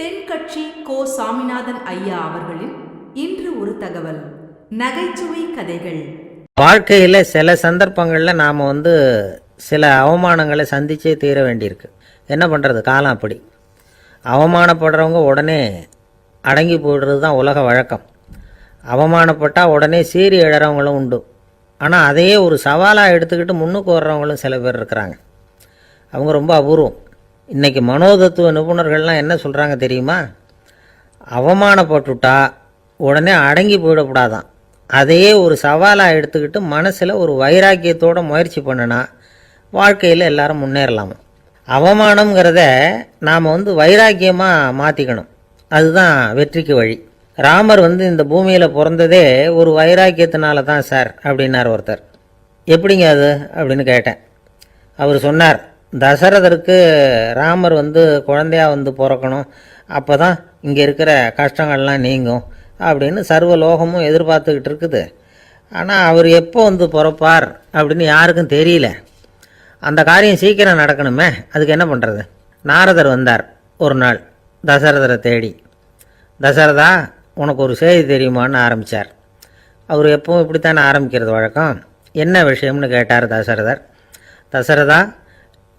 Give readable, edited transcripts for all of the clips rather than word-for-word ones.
தென்கட்சி கோ. சாமிநாதன் ஐயா அவர்களின் இன்று ஒரு தகவல். நகைச்சுவை கதைகள். வாழ்க்கையில் சில சந்தர்ப்பங்களில் நாம் சில அவமானங்களை சந்திச்சே தீர வேண்டியிருக்கு. என்ன பண்ணுறது, காலம் அப்படி. அவமானப்படுறவங்க உடனே அடங்கி போய்டுறது தான் உலக வழக்கம். அவமானப்பட்டால் உடனே சீறி எழறவங்களும் உண்டு. ஆனால் அதையே ஒரு சவாலாக எடுத்துக்கிட்டு முன்னுக்கு வர்றவங்களும் சில பேர் இருக்கிறாங்க. அவங்க ரொம்ப அபூர்வம். இன்றைக்கி மனோதத்துவ நிபுணர்கள்லாம் என்ன சொல்கிறாங்க தெரியுமா? அவமானப்பட்டுட்டா உடனே அடங்கி போயிடக்கூடாதான். அதையே ஒரு சவாலாக எடுத்துக்கிட்டு மனசில் ஒரு வைராக்கியத்தோடு முயற்சி பண்ணினா வாழ்க்கையில் எல்லாரும் முன்னேறலாமா. அவமானங்கிறத நாம் வைராக்கியமாக மாற்றிக்கணும். அதுதான் வெற்றிக்கு வழி. ராமர் இந்த பூமியில் பிறந்ததே ஒரு வைராக்கியத்தினால தான் சார் அப்படின்னார் ஒருத்தர். எப்படிங்க அது அப்படின்னு கேட்டேன். அவர் சொன்னார், தசரதருக்கு ராமர் குழந்தையா பிறக்கணும், அப்போ தான் இங்கே இருக்கிற கஷ்டங்கள்லாம் நீங்கும் அப்படின்னு சர்வ லோகமும் எதிர்பார்த்துக்கிட்டு இருக்குது. ஆனால் அவர் எப்போ பிறப்பார் அப்படின்னு யாருக்கும் தெரியல. அந்த காரியம் சீக்கிரம் நடக்கணுமே, அதுக்கு என்ன பண்ணுறது? நாரதர் வந்தார் ஒரு நாள் தசரதரை தேடி. தசரதா, உனக்கு ஒரு செய்தி தெரியுமான்னு ஆரம்பித்தார். அவர் எப்பவும் இப்படித்தானே ஆரம்பிக்கிறது வழக்கம். என்ன விஷயம்னு கேட்டார் தசரதர். தசரதா,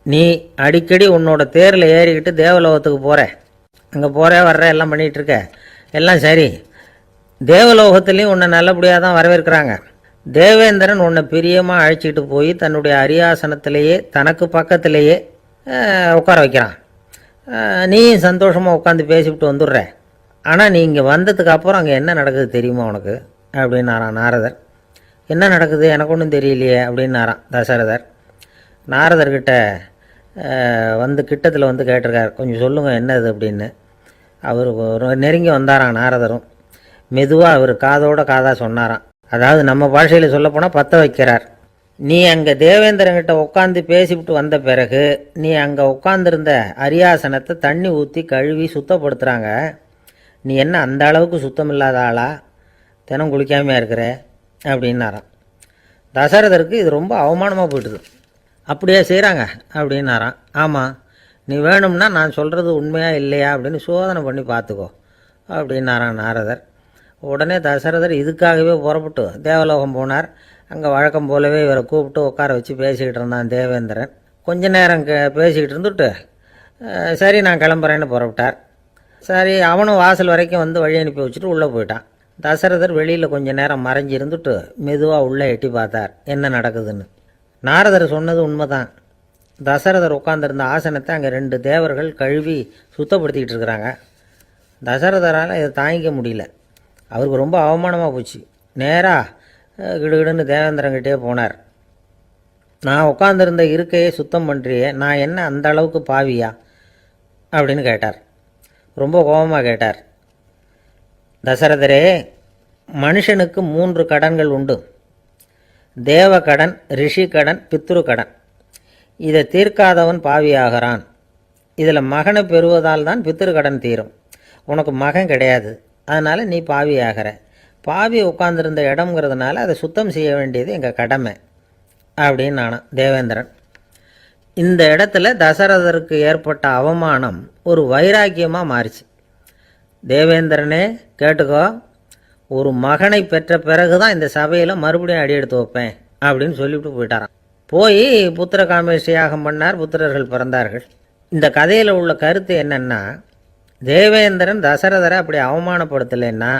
நீ அடிக்கடி உன்னோட தேரில் ஏறிக்கிட்டு தேவலோகத்துக்கு போகிற, அங்கே போகிற வர்ற எல்லாம் பண்ணிகிட்ருக்க, எல்லாம் சரி. தேவலோகத்துலேயும் உன்னை நல்லபடியாக தான் வரவேற்கிறாங்க. தேவேந்திரன் உன்னை பிரியமாக அழைச்சிட்டு போய் தன்னுடைய அரியாசனத்திலேயே தனக்கு பக்கத்திலேயே உட்கார வைக்கிறான். நீயும் சந்தோஷமாக உட்காந்து பேசிவிட்டு வந்துடுற. ஆனால் நீ இங்கே வந்ததுக்கு அப்புறம் அங்கே என்ன நடக்குது தெரியுமா உனக்கு அப்படின்னாரான் நாரதர். என்ன நடக்குது எனக்கு ஒன்றும் தெரியலையே அப்படின்னாரான் தசரதர். நாரதர்கிட்ட கிட்டத்தில் கேட்டிருக்கார், கொஞ்சம் சொல்லுங்கள் என்னது அப்படின்னு. அவர் நெருங்கி வந்தாராம் நாரதரும். மெதுவாக அவர் காதோட காதாக சொன்னாராம். அதாவது நம்ம பாஷையில் சொல்லப்போனால் பற்ற வைக்கிறார். நீ அங்கே தேவேந்திரங்கிட்ட உட்காந்து பேசிவிட்டு வந்த பிறகு நீ அங்கே உட்காந்துருந்த அரியாசனத்தை தண்ணி ஊற்றி கழுவி சுத்தப்படுத்துகிறாங்க. நீ என்ன அந்த அளவுக்கு சுத்தம் இல்லாத ஆளா, தினம் குளிக்காமையாக இருக்கிற அப்படின்னாராம். தசரதருக்கு இது ரொம்ப அவமானமாக போயிட்டுது. அப்படியே செய்கிறாங்க அப்படின்னாராம். ஆமாம், நீ வேணும்னா நான் சொல்கிறது உண்மையாக இல்லையா அப்படின்னு சோதனை பண்ணி பார்த்துக்கோ அப்படின்னாரான் நாரதர். உடனே தசரதர் இதுக்காகவே புறப்பட்டு தேவலோகம் போனார். அங்கே வழக்கம் போலவே இவரை கூப்பிட்டு உட்கார வச்சு பேசிக்கிட்டு இருந்தான் தேவேந்திரன். கொஞ்ச நேரம் பேசிக்கிட்டு இருந்துட்டு சரி நான் கிளம்புறேன்னு புறப்பட்டார். சரி, அவனும் வாசல் வரைக்கும் வழி அனுப்பி வச்சுட்டு உள்ளே போயிட்டான். தசரதர் வெளியில் கொஞ்சம் நேரம் மறைஞ்சி இருந்துட்டு மெதுவாக உள்ளே எட்டி பார்த்தார் என்ன நடக்குதுன்னு. நாரதர் சொன்னது உண்மைதான். தசரதர் உட்காந்துருந்த ஆசனத்தை அங்கே 2 தேவர்கள் கழுவி சுத்தப்படுத்திக்கிட்டு இருக்கிறாங்க. தசரதரால் இதை தாங்கிக்க முடியல. அவருக்கு ரொம்ப அவமானமாக போச்சு. நேராக கிடுகிடுன்னு தேவேந்திரங்கிட்டே போனார். நான் உட்காந்துருந்த இருக்கையை சுத்தம் பண்ணுறியே, நான் என்ன அந்த அளவுக்கு பாவியா அப்படின்னு கேட்டார். ரொம்ப கோபமாக கேட்டார். தசரதரே, மனுஷனுக்கு 3 கடன்கள் உண்டு. தேவ கடன், ரிஷி கடன், பித்ரு கடன். இதை தீர்க்காதவன் பாவியாகிறான். இதில் மகனை பெறுவதால் தான் பித்ரு கடன் தீரும். உனக்கு மகன் கிடையாது, அதனால் நீ பாவியாகிற. பாவி உட்கார்ந்துருந்த இடம்ங்கிறதுனால அதை சுத்தம் செய்ய வேண்டியது எங்கள் கடமை அப்படின்னு நானான் தேவேந்திரன். இந்த இடத்துல தசரதருக்கு ஏற்பட்ட அவமானம் ஒரு வைராக்கியமாக மாறிச்சு. தேவேந்திரனே கேட்டுக்கோ, ஒரு மகனை பெற்ற பிறகு தான் இந்த சபையில் மறுபடியும் அடி எடுத்து வைப்பேன் அப்படின்னு சொல்லிவிட்டு போயிட்டாராம். போய் புத்திர காமேஷ்டி யாகம் பண்ணார். புத்திரர்கள் பிறந்தார்கள். இந்த கதையில் உள்ள கருத்து என்னென்னா, தேவேந்திரன் தசரதரை அப்படி அவமானப்படுத்தலைன்னா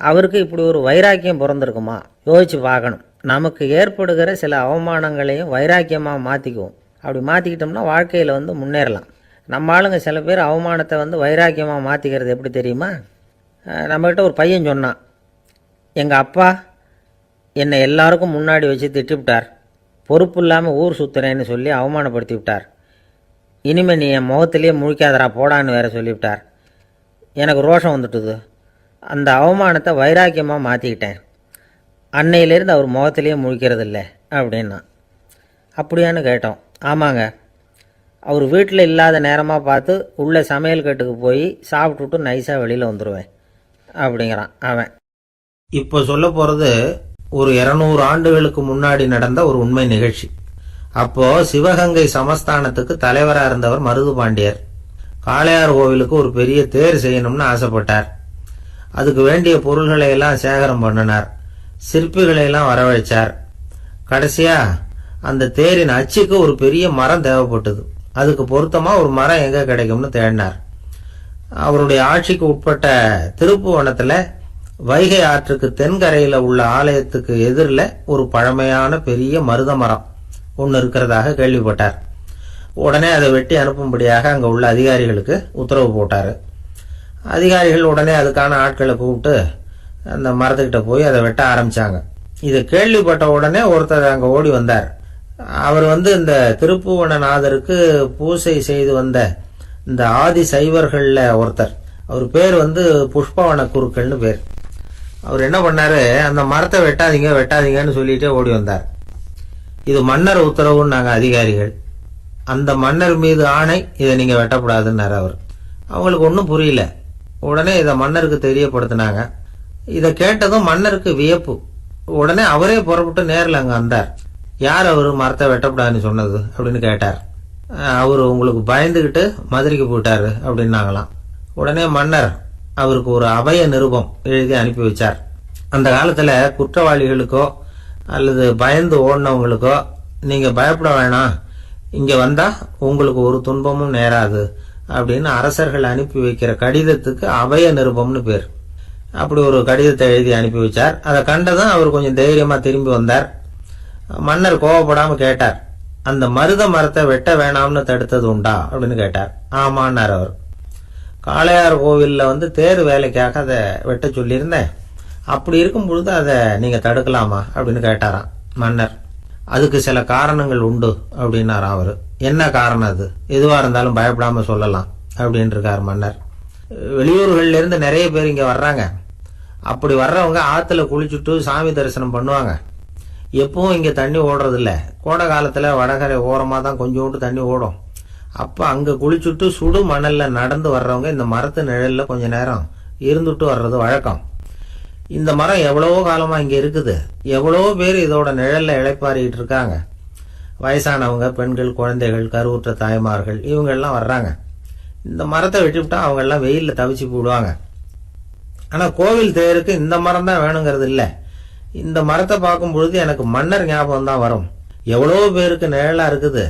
அவருக்கு இப்படி ஒரு வைராக்கியம் பிறந்திருக்குமா யோசிச்சு பார்க்கணும். நமக்கு ஏற்படுகிற சில அவமானங்களையும் வைராக்கியமாக மாற்றிக்குவோம். அப்படி மாற்றிக்கிட்டோம்னா வாழ்க்கையில் முன்னேறலாம். நம்ம ஆளுங்க சில பேர் அவமானத்தை வைராக்கியமாக மாற்றிக்கிறது எப்படி தெரியுமா? நம்மக்கிட்ட ஒரு பையன் சொன்னான், எங்கள் அப்பா என்னை எல்லாருக்கும் முன்னாடி வச்சு திட்டிவிட்டார், பொறுப்பு இல்லாமல் ஊர் சுற்றுறேன்னு சொல்லி அவமானப்படுத்தி விட்டார். இனிமேல் நீ என் முகத்திலேயே முழிக்காதரா போடான்னு வேற சொல்லிவிட்டார். எனக்கு ரோஷம் வந்துட்டுது. அந்த அவமானத்தை வைராக்கியமாக மாற்றிக்கிட்டேன். அன்னையிலேருந்து அவர் முகத்திலேயே முழிக்கிறது இல்லை அப்படின்னா. அப்படியான்னு கேட்டோம். ஆமாங்க, அவர் வீட்டில் இல்லாத நேரமாக பார்த்து உள்ளே சமையல் கட்டுக்கு போய் சாப்பிட்டுட்டு நைஸாக வெளியில் வந்துடுவேன் அப்படிங்கிறான் அவன். இப்போ சொல்ல போகிறது ஒரு 200 ஆண்டுகளுக்கு முன்னாடி நடந்த ஒரு உண்மை நிகழ்ச்சி. அப்போ சிவகங்கை சமஸ்தானத்துக்கு தலைவராக இருந்தவர் மருது பாண்டியர். காளையார் கோவிலுக்கு ஒரு பெரிய தேர் செய்யணும்னு ஆசைப்பட்டார். அதுக்கு வேண்டிய பொருள்களை எல்லாம் சேகரம் பண்ணினார். சிற்பிகளை எல்லாம் வரவழைச்சார். கடைசியா அந்த தேரின் அச்சுக்கு ஒரு பெரிய மரம் தேவைப்பட்டது. அதுக்கு பொருத்தமா ஒரு மரம் எங்க கிடைக்கும்னு தேடினார். அவருடைய ஆட்சிக்கு உட்பட்ட திருப்புவனத்துல வைகை ஆற்றுக்கு தென்கரையில உள்ள ஆலயத்துக்கு எதிரில் ஒரு பழமையான பெரிய மருத மரம் ஒன்று இருக்கிறதாக கேள்விப்பட்டார். உடனே அதை வெட்டி அனுப்பும்படியாக அங்க உள்ள அதிகாரிகளுக்கு உத்தரவு போட்டாரு. அதிகாரிகள் உடனே அதுக்கான ஆட்களை கூப்பிட்டு அந்த மரத்துக்கிட்ட போய் அதை வெட்ட ஆரம்பிச்சாங்க. இதை கேள்விப்பட்ட உடனே ஒருத்தர் அங்க ஓடி வந்தார். அவர் இந்த திருப்புவனநாதருக்கு பூசை செய்து வந்த இந்த ஆதி சைவர்கள்ல ஒருத்தர். அவர் பேர் புஷ்பவன குருக்கள்னு பேர். அவர் என்ன பண்ணாரு, அந்த மரத்தை வெட்டாதீங்க வெட்டாதீங்கன்னு சொல்லிட்டே ஓடி வந்தார். இது மன்னர் உத்தரவுன்னு நாங்க அதிகாரிகள், அந்த மன்னர் மீது ஆணை, இதை நீங்க வெட்டக்கூடாதுன்னாரு அவர். அவங்களுக்கு ஒன்றும் புரியல. உடனே இதை மன்னருக்கு தெரியப்படுத்தினாங்க. இதை கேட்டதும் மன்னருக்கு வியப்பு. உடனே அவரே புறப்பட்டு நேரில் அங்க வந்தார். யார் அவரு மரத்தை வெட்டக்கூடாதுன்னு சொன்னது அப்படின்னு கேட்டார். அவரு உங்களுக்கு பயந்துகிட்டு மதுரைக்கு போயிட்டாரு அப்படின்னாங்களாம். உடனே மன்னர் அவருக்கு ஒரு அபய நிருபம் எழுதி அனுப்பி வச்சார். அந்த காலத்துல குற்றவாளிகளுக்கோ அல்லது பயந்து ஓடினவங்களுக்கோ நீங்க பயப்பட வேணாம், இங்க வந்தா உங்களுக்கு ஒரு துன்பமும் நேராது அப்படின்னு அரசர்கள் அனுப்பி வைக்கிற கடிதத்துக்கு அபய நிருபம்னு பேர். அப்படி ஒரு கடிதத்தை எழுதி அனுப்பி வச்சார். அதை கண்டதும் அவர் கொஞ்சம் தைரியமா திரும்பி வந்தார். மன்னர் கோவப்படாம கேட்டார், அந்த மருத மரத்தை வெட்ட வேணாம்னு தடுத்தது உண்டா அப்படின்னு கேட்டார். ஆமான்னார் அவர். காளையார் கோவில்ல தேர் வேலைக்காக அதை வெட்ட சொல்லியிருந்தேன், அப்படி இருக்கும் பொழுது அதை நீங்க தடுக்கலாமா அப்படின்னு கேட்டாராம் மன்னர். அதுக்கு சில காரணங்கள் உண்டு அப்படின்னாராம் அவரு. என்ன காரணம் அது? எதுவா இருந்தாலும் பயப்படாம சொல்லலாம் அப்படின்னு இருக்கார் மன்னர். வெளியூர்கள்ல இருந்து நிறைய பேர் இங்க வர்றாங்க. அப்படி வர்றவங்க ஆத்துல குளிச்சுட்டு சாமி தரிசனம் பண்ணுவாங்க. எப்பவும் இங்க தண்ணி ஓடுறது இல்ல. கோடை காலத்துல வடகரை ஓரமா தான் கொஞ்சோண்டு தண்ணி ஓடும். அப்ப அங்க குளிச்சுட்டு சுடு மணல்ல நடந்து வர்றவங்க இந்த மரத்து நிழல்ல கொஞ்ச நேரம் இருந்துட்டு வர்றது வழக்கம். இந்த மரம் எவ்வளவோ காலமா இங்க இருக்குது. எவ்வளவோ பேர் இதோட நிழல்ல இளைப்பாறிட்டு இருக்காங்க. வயசானவங்க, பெண்கள், குழந்தைகள், கருவுற்ற தாய்மார்கள், இவங்க எல்லாம் வர்றாங்க. இந்த மரத்தை வெட்டிவிட்டா அவங்க எல்லாம் வெயில்ல தவிச்சு போடுவாங்க. ஆனா கோவில் தேருக்கு இந்த மரம் தான் வேணுங்கிறது இல்ல. இந்த மரத்தை பார்க்கும் பொழுது எனக்கு மன்னர் ஞாபகம் தான் வரும். எவ்வளவோ பேருக்கு நிழலா இருக்குது.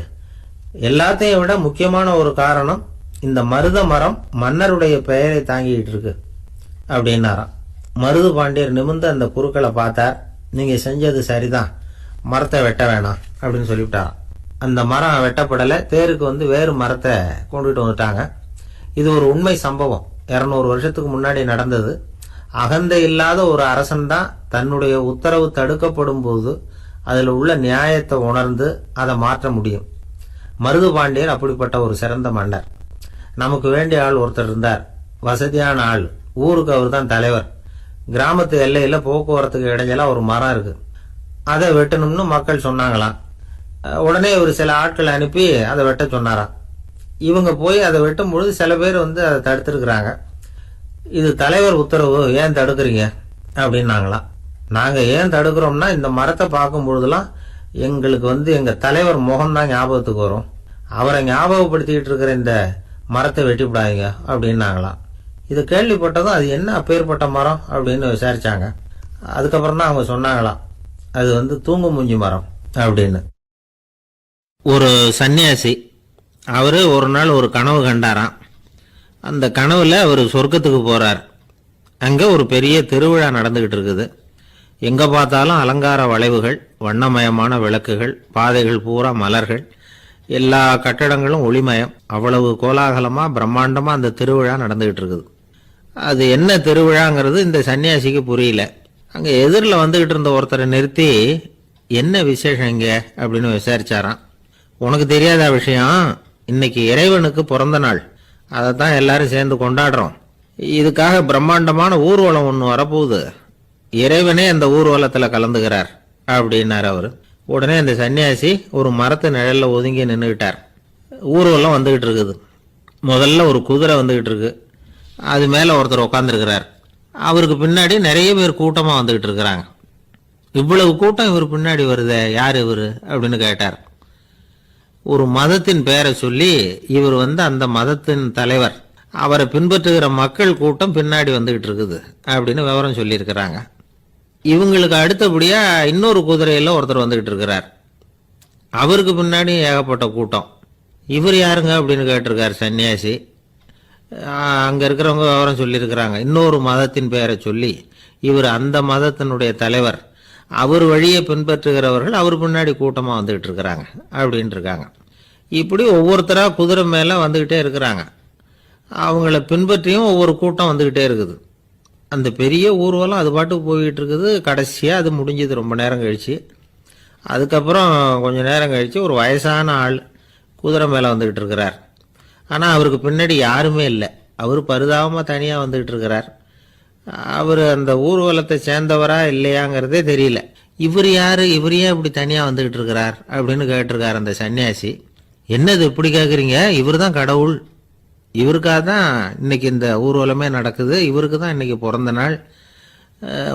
எல்லாத்தையும் விட முக்கியமான ஒரு காரணம், இந்த மருத மரம் மன்னருடைய பெயரை தாங்கிட்டு இருக்கு அப்படின்னாராம். மருது பாண்டியர் நிமிர்ந்து அந்த குருக்களை பார்த்தார். நீங்க செஞ்சது சரிதான், மரத்தை வெட்ட வேணாம் அப்படின்னு சொல்லிவிட்டாராம். அந்த மரம் வெட்டப்படலை. தேருக்கு வேறு மரத்தை கொண்டுட்டு வந்துட்டாங்க. இது ஒரு உண்மை சம்பவம். 200 வருஷத்துக்கு முன்னாடி நடந்தது. அகந்தை இல்லாத ஒரு அரசன் தான் தன்னுடைய உத்தரவு தடுக்கப்படும் போது அதில் உள்ள நியாயத்தை உணர்ந்து அதை மாற்ற முடியும். மருது பாண்டியர் அப்படிப்பட்ட ஒரு சிறந்த மன்னர். நமக்கு வேண்டிய ஆள் ஒருத்தர் இருந்தார், வசதியான ஆள். ஊருக்கு அவர் தான் தலைவர். கிராமத்து எல்லையில போக்குவரத்துக்கு இடைஞ்சலா ஒரு மரம் இருக்கு, அதை வெட்டணும்னு மக்கள் சொன்னாங்களாம். உடனே ஒரு சில ஆட்கள் அனுப்பி அதை வெட்ட சொன்னாராம். இவங்க போய் அதை வெட்டும் பொழுது சில பேர் அதை தடுத்திருக்கிறாங்க. இது தலைவர் உத்தரவு, ஏன் தடுக்கிறீங்க அப்படின்னாங்களாம். நாங்க ஏன் தடுக்கிறோம்னா, இந்த மரத்தை பார்க்கும் பொழுதுலாம் எங்களுக்கு எங்க தலைவர் முகம்தான் ஞாபகத்துக்கு வரும். அவரை ஞாபகப்படுத்திக்கிட்டு இருக்கிற இந்த மரத்தை வெட்டி விடாதீங்க அப்படின்னாங்களாம். இது கேள்விப்பட்டதும் அது என்ன அப்பேற்பட்ட மரம் அப்படின்னு விசாரிச்சாங்க. அதுக்கப்புறம் தான் அவங்க சொன்னாங்களாம், அது தூங்கு மூஞ்சி மரம் அப்படின்னு. ஒரு சன்னியாசி அவரு ஒரு நாள் ஒரு கனவு கண்டாராம். அந்த கனவுல அவர் சொர்க்கத்துக்கு போறார். அங்க ஒரு பெரிய திருவிழா நடந்துகிட்டு இருக்குது. எங்க பார்த்தாலும் அலங்கார வளைவுகள், வண்ணமயமான விளக்குகள், பாதைகள் பூரா மலர்கள், எல்லா கட்டடங்களும் ஒளிமயம். அவ்வளவு கோலாகலமா பிரம்மாண்டமா அந்த திருவிழா நடந்துகிட்டு இருக்குது. அது என்ன திருவிழாங்கிறது இந்த சன்னியாசிக்கு புரியல. அங்க எதிரில் வந்துகிட்டு இருந்த ஒருத்தரை நிறுத்தி, என்ன விசேஷம் இங்க அப்படின்னு விசாரிச்சாராம். உனக்கு தெரியாத விஷயம், இன்னைக்கு இறைவனுக்கு பிறந்த நாள், அதைத்தான் எல்லாரும் சேர்ந்து கொண்டாடுறோம். இதுக்காக பிரம்மாண்டமான ஊர்வலம் ஒன்று வரப்போகுது. இறைவனே அந்த ஊர்வலத்தில் கலந்துகிறார் அப்படின்னார் அவரு. உடனே அந்த சன்னியாசி ஒரு மரத்து நிழல்ல ஒதுங்கி நின்றுகிட்டார். ஊர்வலம் வந்துகிட்டு இருக்குது. முதல்ல ஒரு குதிரை வந்துகிட்டு இருக்கு. அது மேல ஒருத்தர் உட்காந்துருக்கிறார். அவருக்கு பின்னாடி நிறைய பேர் கூட்டமா வந்துகிட்டு இருக்கிறாங்க. இவ்வளவு கூட்டம் இவர் பின்னாடி வருதே, யார் இவரு அப்படின்னு கேட்டார். ஒரு மதத்தின் பெயரை சொல்லி இவர் அந்த மதத்தின் தலைவர், அவரை பின்பற்றுகிற மக்கள் கூட்டம் பின்னாடி வந்துகிட்டு இருக்குது அப்படின்னு விவரம் சொல்லியிருக்கிறாங்க. இவங்களுக்கு அடுத்தபடியா இன்னொரு குதிரையில் ஒருத்தர் வந்துகிட்டு இருக்கிறார். அவருக்கு பின்னாடி ஏகப்பட்ட கூட்டம். இவர் யாருங்க அப்படின்னு கேட்டிருக்கார் சன்னியாசி. அங்கே இருக்கிறவங்க விவரம் சொல்லியிருக்கிறாங்க. இன்னொரு மதத்தின் பெயரை சொல்லி இவர் அந்த மதத்தினுடைய தலைவர், அவர் வழியை பின்பற்றுகிறவர்கள் அவர் பின்னாடி கூட்டமாக வந்துகிட்டு இருக்கிறாங்க அப்படின்னு இருக்காங்க. இப்படி ஒவ்வொருத்தராக குதிரை மேலே வந்துக்கிட்டே இருக்கிறாங்க. அவங்கள பின்பற்றியும் ஒவ்வொரு கூட்டம் வந்துக்கிட்டே இருக்குது. அந்த பெரிய ஊர்வலம் அது பாட்டுக்கு போய்கிட்டு இருக்குது. கடைசியாக அது முடிஞ்சது ரொம்ப நேரம் கழித்து. அதுக்கப்புறம் கொஞ்சம் நேரம் கழித்து ஒரு வயசான ஆள் குதிரை மேலே வந்துக்கிட்டு இருக்கிறார். ஆனால் அவருக்கு பின்னாடி யாருமே இல்லை. அவர் பரிதாபமாக தனியாக வந்துக்கிட்டு இருக்கிறார். அவர் அந்த ஊர்வலத்தை சேர்ந்தவரா இல்லையாங்கிறதே தெரியல. இவர் யார், இவர் ஏன் இப்படி தனியாக வந்துக்கிட்டு இருக்கிறார் அப்படின்னு கேட்டிருக்கார் அந்த சன்னியாசி. என்னது இப்படி கேட்குறீங்க? இவர் தான் கடவுள், இவருக்காக தான் இன்னைக்கு இந்த ஊர்வலமே நடக்குது, இவருக்கு தான் இன்னைக்கு பிறந்த நாள்,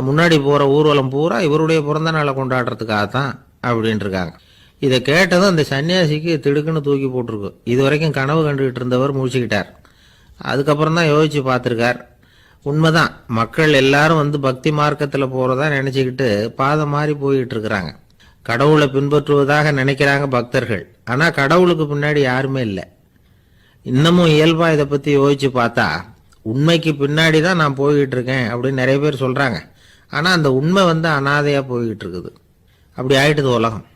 முன்னாடி போகிற ஊர்வலம் பூரா இவருடைய பிறந்த நாளை கொண்டாடுறதுக்காக தான் அப்படின்னு இருக்காங்க. இதை கேட்டதும் அந்த சன்னியாசிக்கு திடுக்குன்னு தூக்கி போட்டிருக்கு. இது வரைக்கும் கனவு கண்டுகிட்டு இருந்தவர் முடிச்சுக்கிட்டார். அதுக்கப்புறம் தான் யோசிச்சு பார்த்துருக்கார். உண்மைதான், மக்கள் எல்லாரும் பக்தி மார்க்கத்தில் போகிறதா நினச்சிக்கிட்டு பாதை மாறி போய்கிட்டு இருக்கிறாங்க. கடவுளை பின்பற்றுவதாக நினைக்கிறாங்க பக்தர்கள். ஆனால் கடவுளுக்கு பின்னாடி யாருமே இல்லை. இன்னமும் இயல்பாக இதை பற்றி யோசிச்சு பார்த்தா உண்மைக்கு பின்னாடி தான் நான் போய்கிட்டு இருக்கேன் அப்படின்னு நிறைய பேர் சொல்கிறாங்க. ஆனால் அந்த உண்மை அனாதையாக போய்கிட்டு இருக்குது. அப்படி ஆயிட்டுது உலகம்.